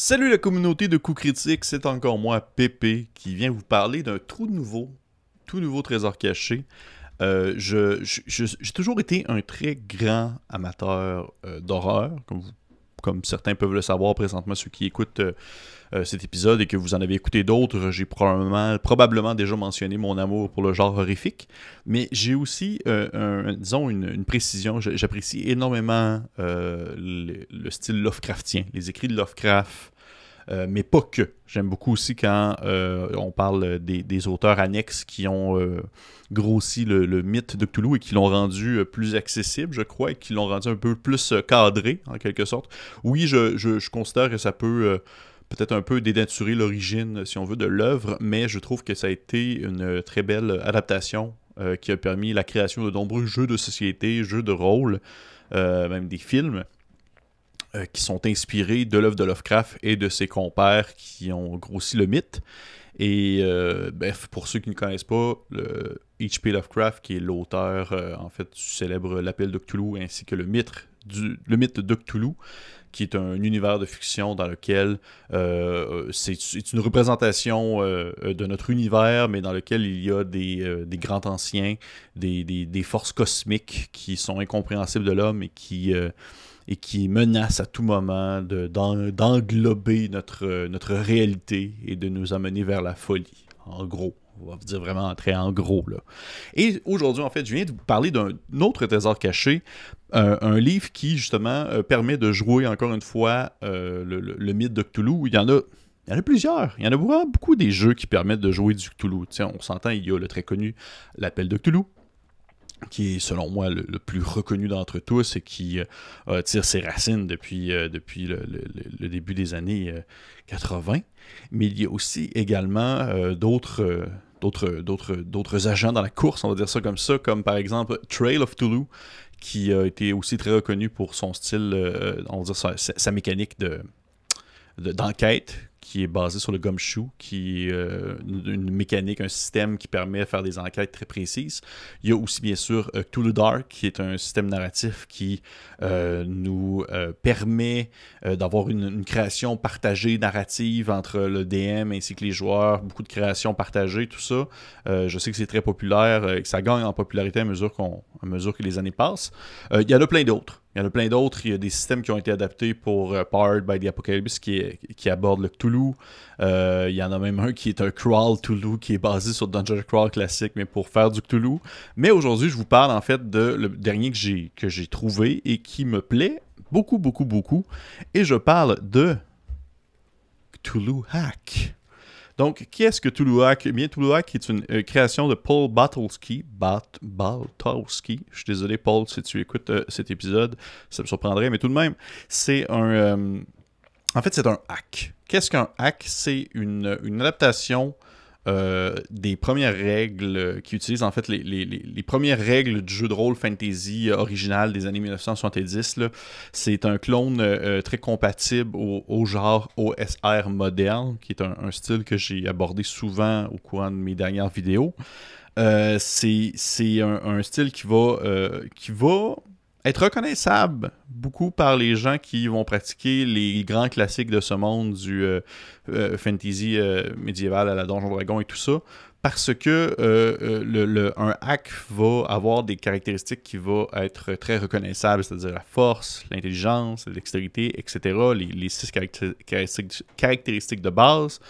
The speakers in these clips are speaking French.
Salut la communauté de coups critiques, c'est encore moi, Pépé, qui vient vous parler d'un tout nouveau trésor caché. J'ai toujours été un très grand amateur d'horreur, comme certains peuvent le savoir présentement, ceux qui écoutent cet épisode et que vous en avez écouté d'autres, j'ai probablement déjà mentionné mon amour pour le genre horrifique, mais j'ai aussi, disons, une précision. J'apprécie énormément le style Lovecraftien, les écrits de Lovecraft, mais pas que. J'aime beaucoup aussi quand on parle des auteurs annexes qui ont grossi le mythe de Cthulhu et qui l'ont rendu plus accessible, je crois, et qui l'ont rendu un peu plus cadré, en quelque sorte. Oui, je considère que ça peut peut-être un peu dénaturer l'origine, si on veut, de l'œuvre, mais je trouve que ça a été une très belle adaptation qui a permis la création de nombreux jeux de société, jeux de rôle, même des films qui sont inspirés de l'œuvre de Lovecraft et de ses compères qui ont grossi le mythe. Et bref, pour ceux qui ne connaissent pas, le H.P. Lovecraft, qui est l'auteur en fait du célèbre L'Appel de Cthulhu, ainsi que le mythe de Cthulhu, qui est un univers de fiction dans lequel c'est une représentation de notre univers, mais dans lequel il y a des grands anciens, des forces cosmiques qui sont incompréhensibles de l'homme et qui menacent à tout moment d'englober notre réalité et de nous amener vers la folie, en gros. On va vous dire vraiment très en gros, là. Et aujourd'hui, en fait, je viens de vous parler d'un autre trésor caché, un livre qui, justement, permet de jouer, encore une fois, le mythe de Cthulhu. Il y en a plusieurs. Il y en a vraiment beaucoup des jeux qui permettent de jouer du Cthulhu. T'sais, on s'entend, il y a le très connu L'Appel de Cthulhu, qui est, selon moi, le plus reconnu d'entre tous et qui tire ses racines depuis le début des années 80. Mais il y a aussi également d'autres agents dans la course, on va dire ça, comme par exemple Trail of Cthulhu, qui a été aussi très reconnu pour son style, on va dire sa mécanique d'enquête, qui est basé sur le gumshoe, qui est une mécanique, un système qui permet de faire des enquêtes très précises. Il y a aussi, bien sûr, Cthulhu Dark, qui est un système narratif qui nous permet d'avoir une création partagée, narrative, entre le DM ainsi que les joueurs, beaucoup de créations partagées, tout ça. Je sais que c'est très populaire, et que ça gagne en popularité à mesure que les années passent. Il y en a plein d'autres. Il y en a plein d'autres. Il y a des systèmes qui ont été adaptés pour Powered by the Apocalypse qui aborde le Cthulhu. Il y en a même un qui est un Crawl Cthulhu qui est basé sur Dungeon Crawl classique, mais pour faire du Cthulhu. Mais aujourd'hui, je vous parle en fait de le dernier que j'ai trouvé et qui me plaît beaucoup, beaucoup, beaucoup. Et je parle de Cthulhu Hack. Donc, qui est-ce que Cthulhu Hack? Eh bien, Cthulhu Hack est une création de Paul Bartowski. Je suis désolé, Paul, si tu écoutes cet épisode, ça me surprendrait, mais tout de même, c'est en fait, c'est un hack. Qu'est-ce qu'un hack? C'est une adaptation des premières règles qui utilisent en fait les premières règles du jeu de rôle fantasy original des années 1970. Là. C'est un clone très compatible au genre OSR moderne, qui est un style que j'ai abordé souvent au courant de mes dernières vidéos. C'est un style qui va être reconnaissable beaucoup par les gens qui vont pratiquer les grands classiques de ce monde du fantasy médiéval à la Donjon Dragon et tout ça, parce que un hack va avoir des caractéristiques qui vont être très reconnaissables, c'est-à-dire la force, l'intelligence, la dextérité, etc., les 6 caractéristiques de base.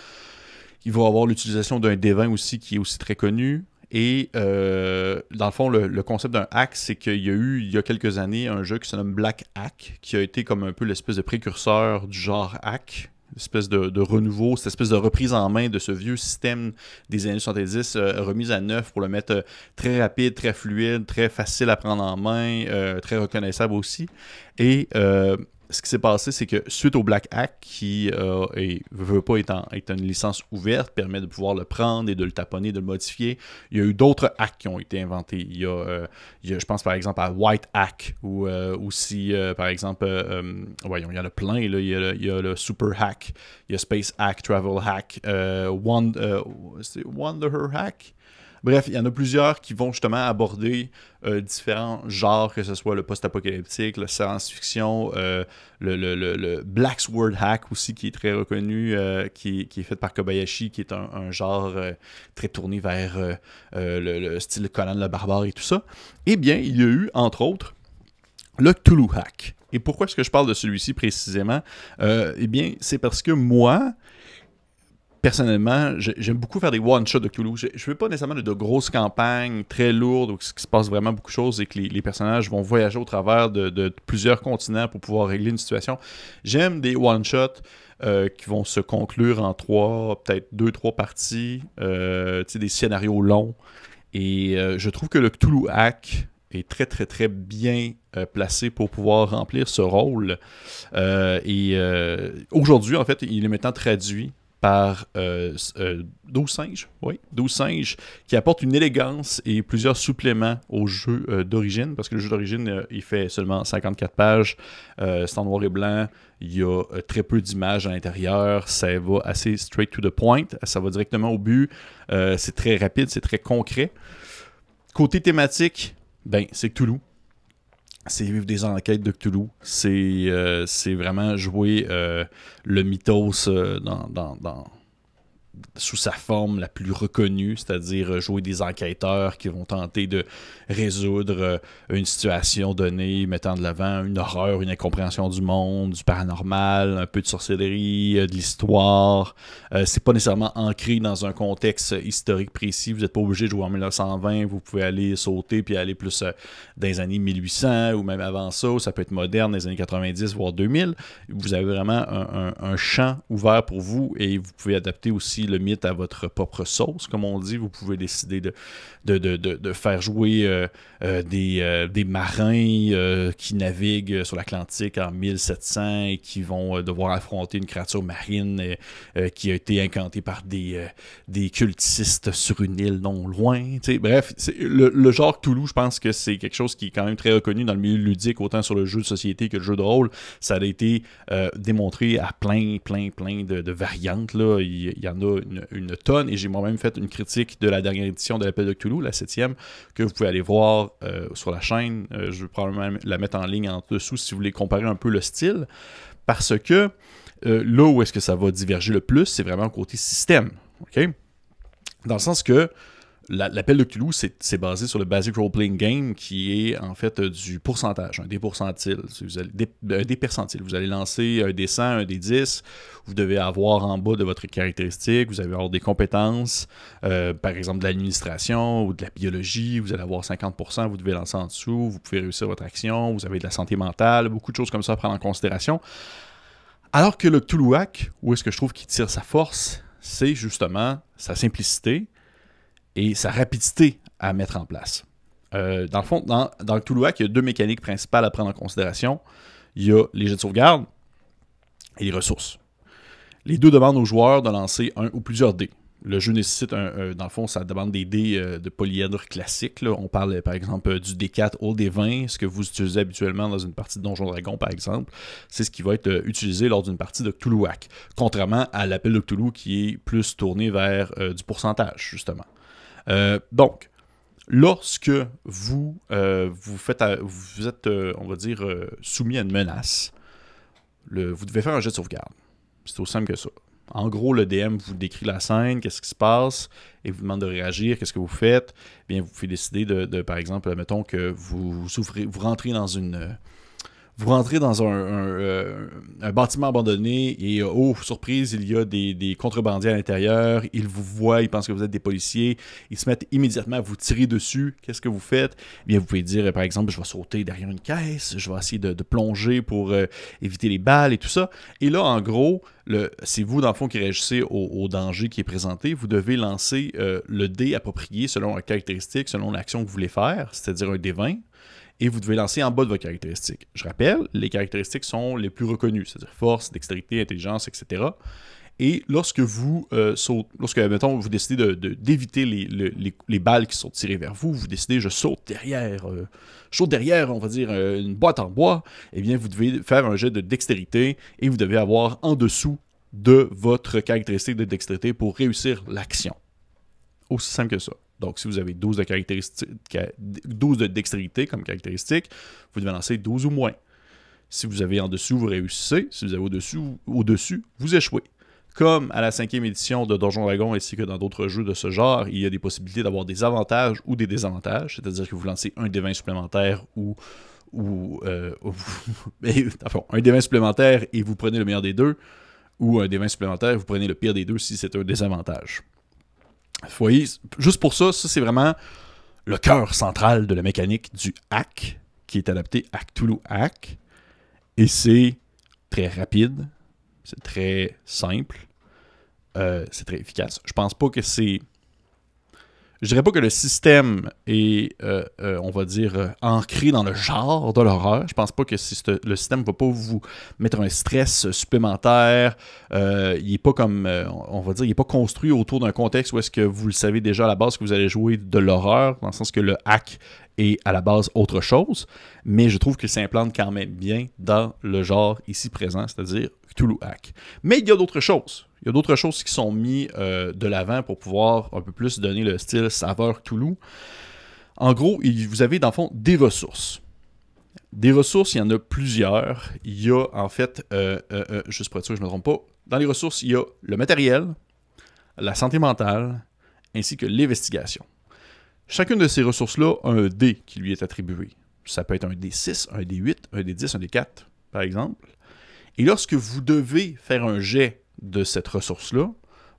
Il va avoir l'utilisation d'un D20 aussi qui est aussi très connu. Et dans le fond, le concept d'un hack, c'est qu'il y a eu, il y a quelques années, un jeu qui se nomme Black Hack, qui a été comme un peu l'espèce de précurseur du genre hack, l'espèce de renouveau, cette espèce de reprise en main de ce vieux système des années 70, remise à neuf pour le mettre très rapide, très fluide, très facile à prendre en main, très reconnaissable aussi. Et ce qui s'est passé, c'est que suite au Black Hack, qui veut pas être une licence ouverte, permet de pouvoir le prendre et de le taponner, de le modifier, il y a eu d'autres hacks qui ont été inventés. Il y a, je pense par exemple à White Hack, ou aussi, par exemple, voyons, il y en a plein, là. Il y a le Super Hack, il y a Space Hack, Travel Hack, Wanderer Hack. Bref, il y en a plusieurs qui vont justement aborder différents genres, que ce soit le post-apocalyptique, le science-fiction, le Black Sword Hack aussi, qui est très reconnu, qui est fait par Kobayashi, qui est un genre très tourné vers le style Conan le Barbare et tout ça. Eh bien, il y a eu, entre autres, le Cthulhu Hack. Et pourquoi est-ce que je parle de celui-ci précisément? Eh bien, c'est parce que moi, personnellement, j'aime beaucoup faire des one-shots de Cthulhu. Je ne veux pas nécessairement de grosses campagnes très lourdes où il se passe vraiment beaucoup de choses et que les personnages vont voyager au travers de plusieurs continents pour pouvoir régler une situation. J'aime des one-shots qui vont se conclure en peut-être 2-3 parties, des scénarios longs. Et je trouve que le Cthulhu Hack est très, très, très bien placé pour pouvoir remplir ce rôle. Aujourd'hui, en fait, il est maintenant traduit par 12 singes, oui, 12 singes, qui apportent une élégance et plusieurs suppléments au jeu d'origine, parce que le jeu d'origine, il fait seulement 54 pages, c'est en noir et blanc, il y a très peu d'images à l'intérieur, ça va assez straight to the point, ça va directement au but, c'est très rapide, c'est très concret. Côté thématique, ben, c'est Cthulhu. C'est vivre des enquêtes de Cthulhu. C'est vraiment jouer le mythos sous sa forme la plus reconnue, c'est-à-dire jouer des enquêteurs qui vont tenter de résoudre une situation donnée, mettant de l'avant une horreur, une incompréhension du monde, du paranormal, un peu de sorcellerie, de l'histoire. C'est pas nécessairement ancré dans un contexte historique précis. Vous n'êtes pas obligé de jouer en 1920, vous pouvez aller sauter puis aller plus dans les années 1800 ou même avant ça, ou ça peut être moderne, dans les années 90 voire 2000. Vous avez vraiment un champ ouvert pour vous et vous pouvez adapter aussi le mythe à votre propre sauce, comme on dit. Vous pouvez décider de faire jouer des marins qui naviguent sur l'Atlantique en 1700 et qui vont devoir affronter une créature marine qui a été incantée par des cultistes sur une île non loin. T'sais, bref, le genre Cthulhu, je pense que c'est quelque chose qui est quand même très reconnu dans le milieu ludique, autant sur le jeu de société que le jeu de rôle. Ça a été démontré à plein de variantes. Là. Il y en a une tonne, et j'ai moi-même fait une critique de la dernière édition de l'Appel de Cthulhu, la 7e, que vous pouvez aller voir sur la chaîne. Je vais probablement la mettre en ligne en dessous si vous voulez comparer un peu le style, parce que là où est-ce que ça va diverger le plus, c'est vraiment au côté système. Okay? Dans le sens que l'appel de Cthulhu, c'est basé sur le Basic Role Playing Game, qui est en fait du pourcentage, un dé percentile. Un dé percentile. Vous allez lancer un dé 100, un dé 10. Vous devez avoir en bas de votre caractéristique, vous allez avoir des compétences, par exemple de l'administration ou de la biologie. Vous allez avoir 50%, vous devez lancer en dessous. Vous pouvez réussir votre action. Vous avez de la santé mentale, beaucoup de choses comme ça à prendre en considération. Alors que le Cthulhu Hack, où est-ce que je trouve qu'il tire sa force, c'est justement sa simplicité et sa rapidité à mettre en place. Dans le fond, dans le Cthulhu Hack, il y a deux mécaniques principales à prendre en considération. Il y a les jets de sauvegarde et les ressources. Les deux demandent aux joueurs de lancer un ou plusieurs dés. Le jeu nécessite, dans le fond, ça demande des dés de polyèdre classiques. Là. On parle, par exemple, du D4 ou des 20, ce que vous utilisez habituellement dans une partie de Donjon Dragon, par exemple. C'est ce qui va être utilisé lors d'une partie de Cthulhu Hack. Contrairement à l'appel de Cthulhu qui est plus tourné vers du pourcentage, justement. Donc, lorsque vous êtes, on va dire, soumis à une menace, vous devez faire un jet de sauvegarde. C'est aussi simple que ça. En gros, le DM vous décrit la scène, qu'est-ce qui se passe, et vous demande de réagir, qu'est-ce que vous faites. Bien, vous pouvez décider par exemple, mettons que vous rentrez dans un bâtiment abandonné et, oh, surprise, il y a des contrebandiers à l'intérieur. Ils vous voient, ils pensent que vous êtes des policiers. Ils se mettent immédiatement à vous tirer dessus. Qu'est-ce que vous faites? Eh bien, vous pouvez dire, par exemple, je vais sauter derrière une caisse, je vais essayer de plonger pour éviter les balles et tout ça. Et là, en gros, c'est vous, dans le fond, qui réagissez au danger qui est présenté. Vous devez lancer le dé approprié selon la caractéristique, selon l'action que vous voulez faire, c'est-à-dire un dé 20. Et vous devez lancer en bas de vos caractéristiques. Je rappelle, les caractéristiques sont les plus reconnues, c'est-à-dire force, dextérité, intelligence, etc. Et lorsque mettons, vous décidez d'éviter les balles qui sont tirées vers vous, vous décidez, je saute derrière, on va dire, une boîte en bois, eh bien, vous devez faire un jet de dextérité et vous devez avoir en dessous de votre caractéristique de dextérité pour réussir l'action. Aussi simple que ça. Donc, si vous avez 12 de caractéristiques, 12 de dextérité comme caractéristique, vous devez lancer 12 ou moins. Si vous avez en dessous, vous réussissez. Si vous avez au-dessus, vous échouez. Comme à la 5e édition de Donjons Dragons ainsi que dans d'autres jeux de ce genre, il y a des possibilités d'avoir des avantages ou des désavantages, c'est-à-dire que vous lancez un des 20 supplémentaire un des 20 supplémentaire et vous prenez le meilleur des deux, ou un des 20 supplémentaires, vous prenez le pire des deux si c'est un désavantage. Vous voyez, juste pour ça, c'est vraiment le cœur central de la mécanique du hack, qui est adapté à Cthulhu Hack. Et c'est très rapide, c'est très simple, c'est très efficace. Je pense pas que c'est... Je dirais pas que le système est, on va dire, ancré dans le genre de l'horreur. Je pense pas que le système va pas vous mettre un stress supplémentaire. Il est pas comme, on va dire, il est pas construit autour d'un contexte où est-ce que vous le savez déjà à la base que vous allez jouer de l'horreur, dans le sens que le hack est à la base autre chose. Mais je trouve qu'il s'implante quand même bien dans le genre ici présent, c'est-à-dire Cthulhu Hack. Mais il y a d'autres choses. Il y a d'autres choses qui sont mises de l'avant pour pouvoir un peu plus donner le style saveur Cthulhu. En gros, vous avez dans le fond des ressources. Des ressources, il y en a plusieurs. Il y a en fait, juste pour être sûr que je ne me trompe pas, dans les ressources, il y a le matériel, la santé mentale, ainsi que l'investigation. Chacune de ces ressources-là a un dé qui lui est attribué. Ça peut être un D6, un D8, un D10, un D4, par exemple. Et lorsque vous devez faire un jet de cette ressource-là,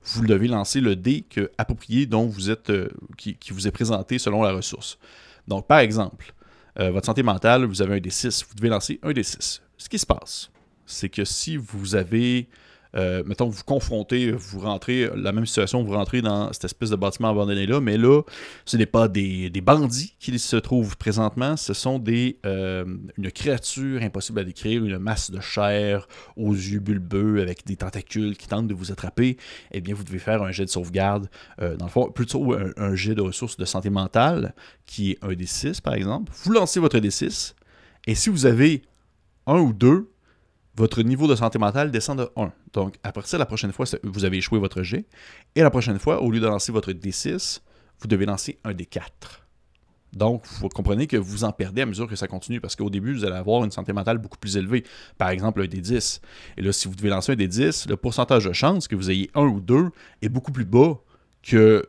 vous devez lancer le dé approprié dont vous êtes, qui vous est présenté selon la ressource. Donc, par exemple, votre santé mentale, vous avez un D6, vous devez lancer un D6. Ce qui se passe, c'est que si vous avez, mettons, vous confrontez, vous rentrez, la même situation, vous rentrez dans cette espèce de bâtiment abandonné-là, mais là, ce n'est pas des bandits qui se trouvent présentement, ce sont une créature impossible à décrire, une masse de chair aux yeux bulbeux avec des tentacules qui tentent de vous attraper. Eh bien, vous devez faire un jet de sauvegarde, dans le fond, plutôt un jet de ressources de santé mentale, qui est un D6, par exemple. Vous lancez votre D6, et si vous avez un ou deux, votre niveau de santé mentale descend de 1. Donc, à partir de la prochaine fois, vous avez échoué votre jet. Et la prochaine fois, au lieu de lancer votre D6, vous devez lancer un D4. Donc, vous comprenez que vous en perdez à mesure que ça continue, parce qu'au début, vous allez avoir une santé mentale beaucoup plus élevée. Par exemple, un D10. Et là, si vous devez lancer un D10, le pourcentage de chance que vous ayez 1 ou 2 est beaucoup plus bas que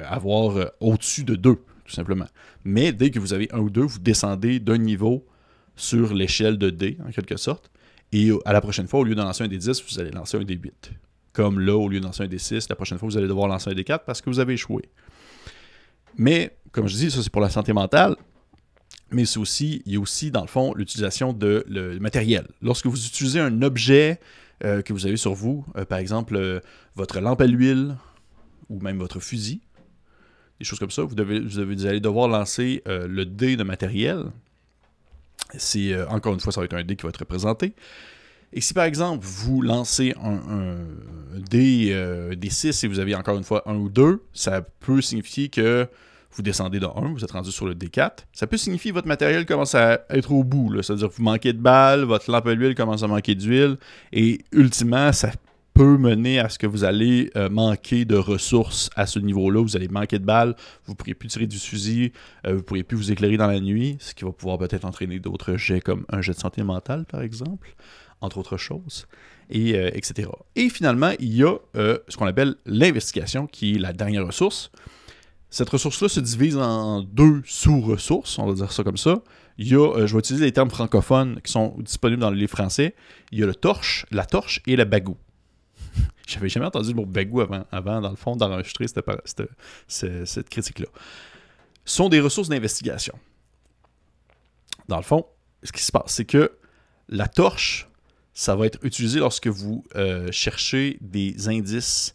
avoir au-dessus de 2, tout simplement. Mais dès que vous avez 1 ou 2, vous descendez d'un niveau sur l'échelle de D, en quelque sorte. Et à la prochaine fois, au lieu de lancer un D10, vous allez lancer un D8. Comme là, au lieu de lancer un D6, la prochaine fois, vous allez devoir lancer un D4 parce que vous avez échoué. Mais, comme je dis, ça c'est pour la santé mentale. Mais il y a aussi, dans le fond, l'utilisation de le matériel. Lorsque vous utilisez un objet que vous avez sur vous, par exemple, votre lampe à l'huile ou même votre fusil, des choses comme ça, vous allez devoir lancer le dé de matériel. Encore une fois, ça va être un dé qui va être représenté. Et si par exemple, vous lancez un dé 6 et vous avez encore une fois 1 ou 2, ça peut signifier que vous descendez de 1, vous êtes rendu sur le D4. Ça peut signifier que votre matériel commence à être au bout. C'est-à-dire que vous manquez de balles, votre lampe à l'huile commence à manquer d'huile. Et ultimement, ça peut mener à ce que vous allez manquer de ressources à ce niveau-là. Vous allez manquer de balles, vous ne pourrez plus tirer du fusil, vous ne pourrez plus vous éclairer dans la nuit, ce qui va pouvoir peut-être entraîner d'autres jets comme un jet de santé mentale, par exemple, entre autres choses, et etc. Et finalement, il y a ce qu'on appelle l'investigation, qui est la dernière ressource. Cette ressource-là se divise en 2 sous-ressources, on va dire ça comme ça. Il y a, je vais utiliser les termes francophones qui sont disponibles dans le livre français. Il y a la torche et la bagout. J'avais jamais entendu le mot bagou avant dans le fond, d'enregistrer cette critique-là. Ce sont des ressources d'investigation. Dans le fond, ce qui se passe, c'est que la torche, ça va être utilisé lorsque vous cherchez des indices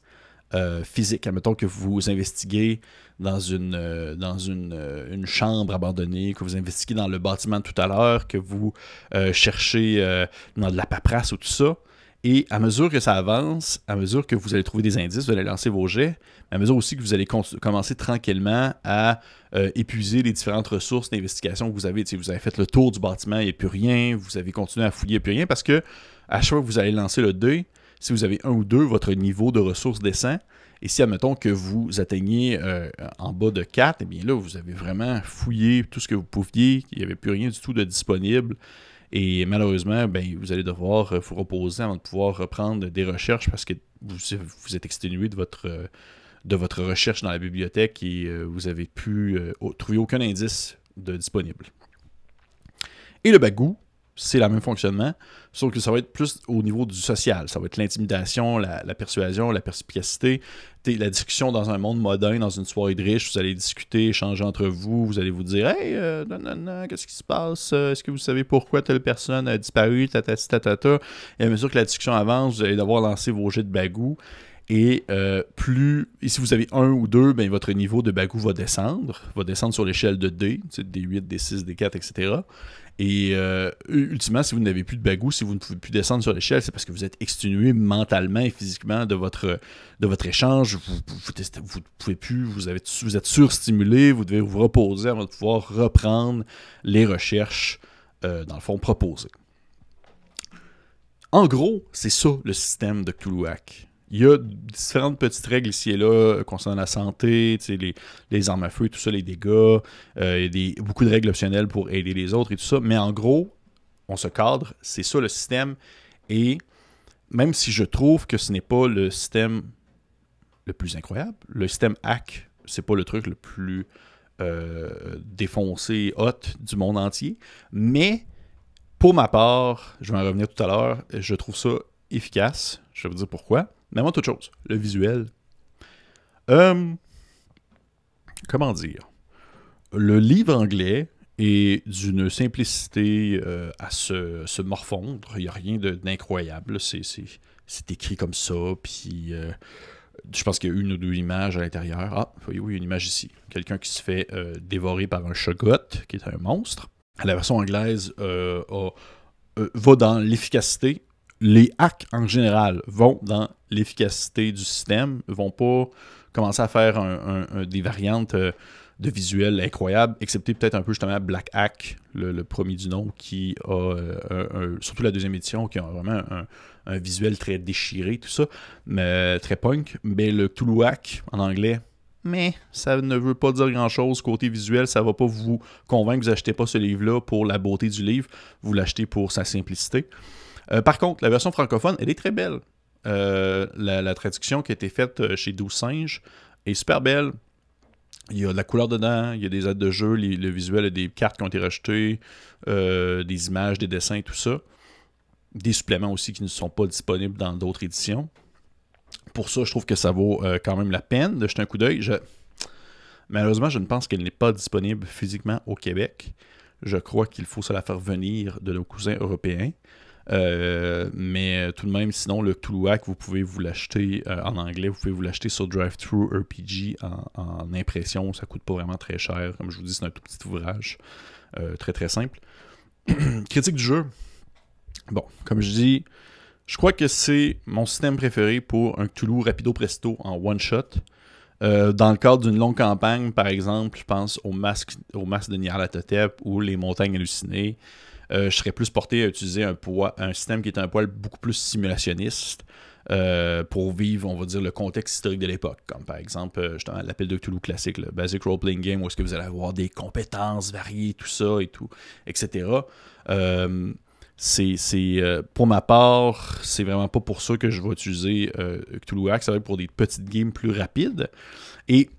physiques. Admettons que vous investiguez dans une chambre abandonnée, que vous investiguez dans le bâtiment de tout à l'heure, que vous cherchez dans de la paperasse ou tout ça. Et à mesure que ça avance, à mesure que vous allez trouver des indices, vous allez lancer vos jets, à mesure aussi que vous allez commencer tranquillement à épuiser les différentes ressources d'investigation que vous avez. Vous avez fait le tour du bâtiment, il n'y a plus rien, vous avez continué à fouiller, il n'y a plus rien, parce que à chaque fois que vous allez lancer le dé, si vous avez 1 ou 2, votre niveau de ressources descend, Et si, admettons, que vous atteignez en bas de 4, eh bien là, vous avez vraiment fouillé tout ce que vous pouviez, il n'y avait plus rien du tout de disponible. Et malheureusement, ben, vous allez devoir vous reposer avant de pouvoir reprendre des recherches parce que vous êtes exténué de votre recherche dans la bibliothèque et vous avez pu trouver aucun indice de disponible. Et le bagou, c'est le même fonctionnement, sauf que ça va être plus au niveau du social. Ça va être l'intimidation, la persuasion, la perspicacité, la discussion dans un monde moderne, dans une soirée de riches. Vous allez discuter, échanger entre vous, vous allez vous dire « Hey, qu'est-ce qui se passe? Est-ce que vous savez pourquoi telle personne a disparu? Tatati tatata. » Et à mesure que la discussion avance, vous allez devoir lancer vos jets de bagou. Et si vous avez 1 ou 2, ben, votre niveau de bagou va descendre sur l'échelle de D, D8, D6, D4, etc. Et ultimement, si vous n'avez plus de bagou, si vous ne pouvez plus descendre sur l'échelle, c'est parce que vous êtes exténué mentalement et physiquement de votre échange. Vous pouvez plus, vous êtes surstimulé, vous devez vous reposer avant de pouvoir reprendre les recherches, dans le fond, proposées. En gros, c'est ça le système de Cthulhuac. Il y a différentes petites règles ici et là concernant la santé, les armes à feu, tout ça, les dégâts. Il y a beaucoup de règles optionnelles pour aider les autres et tout ça. Mais en gros, on se cadre, c'est ça le système. Et même si je trouve que ce n'est pas le système le plus incroyable, le système hack, c'est pas le truc le plus défoncé, hot du monde entier. Mais pour ma part, je vais en revenir tout à l'heure, je trouve ça efficace. Je vais vous dire pourquoi. Mais avant toute chose, le visuel. Comment dire? Le livre anglais est d'une simplicité à se morfondre. Il n'y a rien d'incroyable. C'est écrit comme ça. Puis je pense qu'il y a une ou deux images à l'intérieur. Ah, oui, une image ici. Quelqu'un qui se fait dévorer par un shoggoth, qui est un monstre. La version anglaise va dans l'efficacité. Les hacks, en général, vont dans l'efficacité du système, ne vont pas commencer à faire des variantes de visuels incroyables, excepté peut-être un peu justement Black Hack, le premier du nom, qui a, surtout la deuxième édition, qui a vraiment un visuel très déchiré, tout ça, mais très punk. Mais le Cthulhuac, en anglais, mais ça ne veut pas dire grand-chose côté visuel, ça ne va pas vous convaincre que vous n'achetez pas ce livre-là pour la beauté du livre, vous l'achetez pour sa simplicité. Par contre, la version francophone, elle est très belle. La traduction qui a été faite chez 12 Singes est super belle. Il y a de la couleur dedans, il y a des aides de jeu, le visuel, il y a des cartes qui ont été rajoutées, des images, des dessins, tout ça. Des suppléments aussi qui ne sont pas disponibles dans d'autres éditions. Pour ça, je trouve que ça vaut quand même la peine de jeter un coup d'œil. Malheureusement, je ne pense qu'elle n'est pas disponible physiquement au Québec. Je crois qu'il faut se la faire venir de nos cousins européens. Mais tout de même, sinon, le Cthulhuac, vous pouvez vous l'acheter en anglais, vous pouvez vous l'acheter sur DriveThru RPG en impression, ça coûte pas vraiment très cher. Comme je vous dis, c'est un tout petit ouvrage, très très simple. Critique du jeu. Bon, comme je dis, je crois que c'est mon système préféré pour un Cthulhu rapido presto en one shot. Dans le cadre d'une longue campagne, par exemple, je pense au masque de Nyarlathotep ou les montagnes hallucinées. Je serais plus porté à utiliser un système qui est un poil beaucoup plus simulationniste pour vivre, on va dire, le contexte historique de l'époque. Comme par exemple, justement, l'appel de Cthulhu classique, le Basic Role Playing Game, où est-ce que vous allez avoir des compétences variées, tout ça et tout, etc. Pour ma part, c'est vraiment pas pour ça que je vais utiliser Cthulhuac. Ça va être pour des petites games plus rapides. Et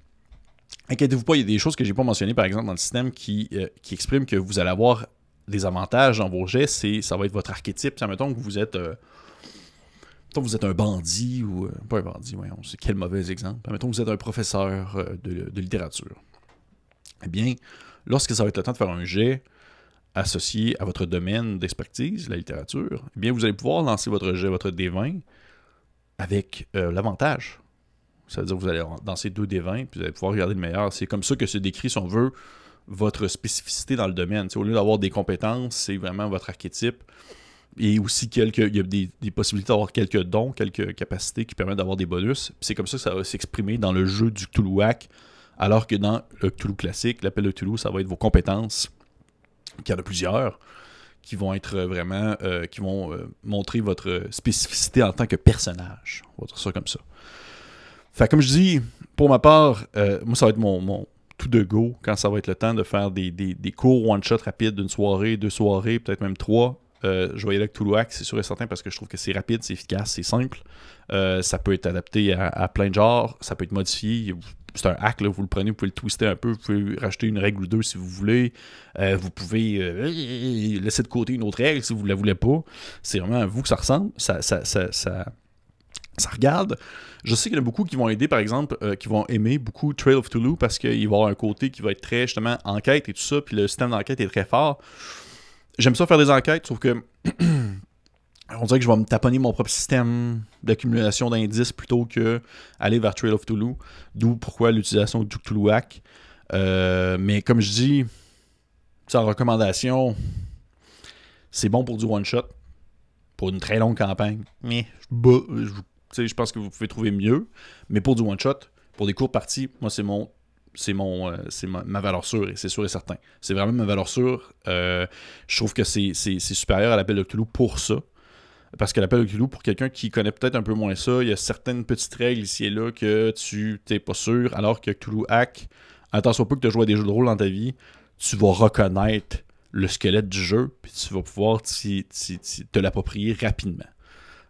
inquiétez-vous pas, il y a des choses que j'ai pas mentionnées, par exemple, dans le système qui expriment que vous allez avoir des avantages dans vos jets. Ça va être votre archétype. Ça, mettons que vous êtes un bandit ou... pas un bandit, voyons, c'est quel mauvais exemple. Mettons que vous êtes un professeur de littérature. Eh bien, lorsque ça va être le temps de faire un jet associé à votre domaine d'expertise, la littérature, eh bien, vous allez pouvoir lancer votre jet, votre D20, avec l'avantage. Ça veut dire que vous allez lancer 2 D20, puis vous allez pouvoir regarder le meilleur. C'est comme ça que se décrit, si on veut, votre spécificité dans le domaine. T'sais, au lieu d'avoir des compétences, c'est vraiment votre archétype. Et aussi, il y a des possibilités d'avoir quelques dons, quelques capacités qui permettent d'avoir des bonus. Puis c'est comme ça que ça va s'exprimer dans le jeu du Cthulhuac, alors que dans le Cthulhu classique, l'appel de Cthulhu, ça va être vos compétences, qu'il y en a plusieurs, qui vont être vraiment, qui vont montrer votre spécificité en tant que personnage. On va dire ça comme ça. Fait comme je dis, pour ma part, moi, ça va être mon tout de go quand ça va être le temps de faire des cours one-shot rapides d'une soirée, 2 soirées, peut-être même 3. Je vais y aller avec Cthulhu Hack, c'est sûr et certain, parce que je trouve que c'est rapide, c'est efficace, c'est simple. Ça peut être adapté à plein de genres, ça peut être modifié. C'est un hack, là, vous le prenez, vous pouvez le twister un peu, vous pouvez rajouter une règle ou deux si vous voulez. Vous pouvez laisser de côté une autre règle si vous ne la voulez pas. C'est vraiment à vous que ça ressemble. Ça regarde. Je sais qu'il y en a beaucoup qui vont aider, par exemple, qui vont aimer beaucoup Trail of Cthulhu parce qu'il va y avoir un côté qui va être très, justement, enquête et tout ça, puis le système d'enquête est très fort. J'aime ça faire des enquêtes, sauf que on dirait que je vais me taponner mon propre système d'accumulation d'indices plutôt que aller vers Trail of Cthulhu, d'où pourquoi l'utilisation du Cthulhu Hack. Mais comme je dis, en recommandation, c'est bon pour du one-shot, pour une très longue campagne. Mais je pense que vous pouvez trouver mieux. Mais pour du one-shot, pour des courtes parties, moi, c'est ma valeur sûre, et c'est sûr et certain. C'est vraiment ma valeur sûre. Je trouve que c'est supérieur à l'appel de Cthulhu pour ça. Parce que l'appel de Cthulhu, pour quelqu'un qui connaît peut-être un peu moins ça, il y a certaines petites règles ici et là que tu n'es pas sûr, alors que Cthulhu Hack, attention pas que tu as joué à des jeux de rôle dans ta vie, tu vas reconnaître le squelette du jeu, puis tu vas pouvoir te l'approprier rapidement.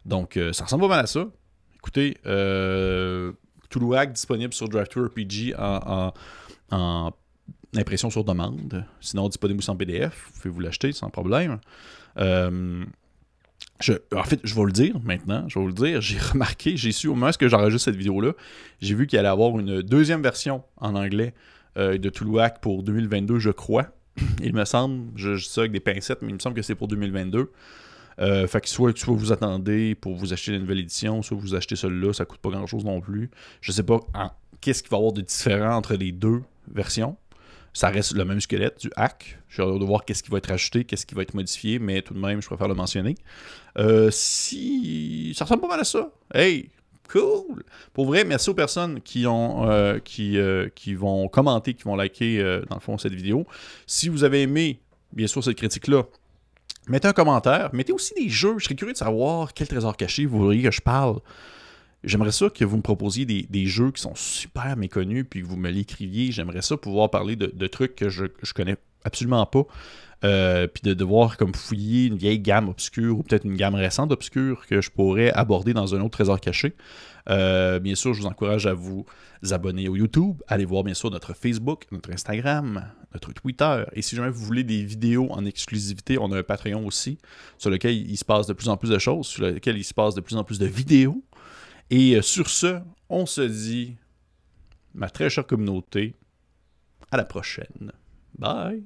Donc, ça ressemble pas mal à ça. Écoutez, Cthulhu Hack disponible sur Drive-Thru-RPG en impression sur demande. Sinon, disponible en PDF. Vous pouvez vous l'acheter sans problème. En fait, je vais le dire maintenant. J'ai remarqué, j'ai su au moment où j'enregistre cette vidéo-là, j'ai vu qu'il allait avoir une deuxième version en anglais de Cthulhu Hack pour 2022, je crois. Il me semble, je dis ça avec des pincettes, mais il me semble que c'est pour 2022. Fait que soit vous attendez pour vous acheter la nouvelle édition, soit vous achetez celle-là, ça coûte pas grand-chose non plus. Je sais pas qu'est-ce qu'il va y avoir de différent entre les deux versions. Ça reste le même squelette du hack. J'ai hâte de voir qu'est-ce qui va être ajouté, qu'est-ce qui va être modifié, mais tout de même, je préfère le mentionner. Si ça ressemble pas mal à ça. Hey, cool! Pour vrai, merci aux personnes qui vont commenter, qui vont liker, dans le fond, cette vidéo. Si vous avez aimé, bien sûr, cette critique-là, mettez un commentaire. Mettez aussi des jeux. Je serais curieux de savoir quel trésor caché vous voudriez que je parle. J'aimerais ça que vous me proposiez des jeux qui sont super méconnus, puis que vous me l'écriviez. J'aimerais ça pouvoir parler de trucs que je connais absolument pas. Puis de devoir comme fouiller une vieille gamme obscure ou peut-être une gamme récente obscure que je pourrais aborder dans un autre trésor caché. Bien sûr, je vous encourage à vous abonner au YouTube. Allez voir bien sûr notre Facebook, notre Instagram, notre Twitter. Et si jamais vous voulez des vidéos en exclusivité, on a un Patreon aussi, sur lequel il se passe de plus en plus de choses, sur lequel il se passe de plus en plus de vidéos. Et sur ce, on se dit, ma très chère communauté, à la prochaine. Bye!